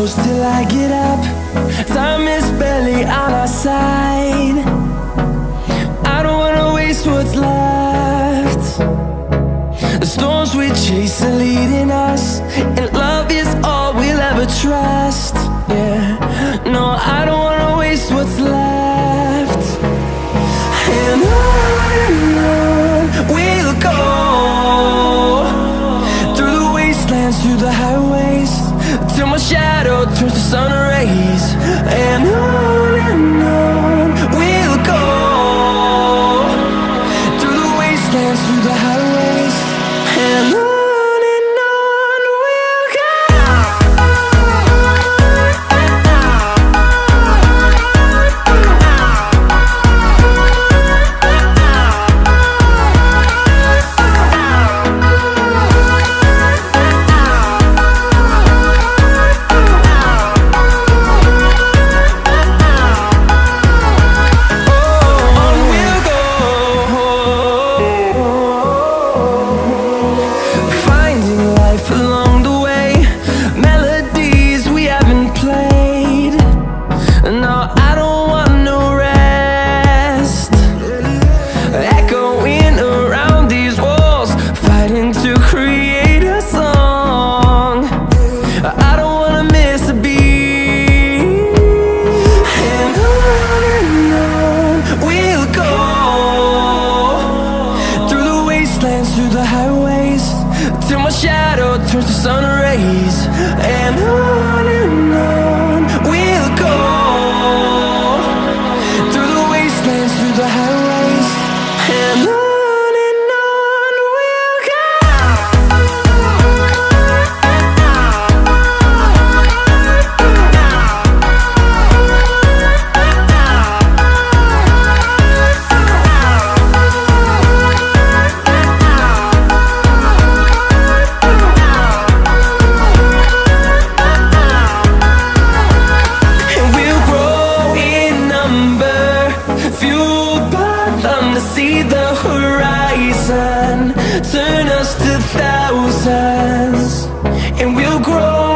close till I get up. Time is barely on our side. I don't wanna waste what's left. The storms we chase are leading us, and love is all we'll ever trust. Yeah, no, I don't wanna waste what's left. And on we'll go, through the wastelands, through the highways, till my shadow turns to sun rays. And on we'll go, through the wastelands, through the highways, and on. Through the highways, till my shadow turns to sun rays. And on we'll go, through the wastelands, through the highways, and on. See the horizon turn us to thousands, and we'll grow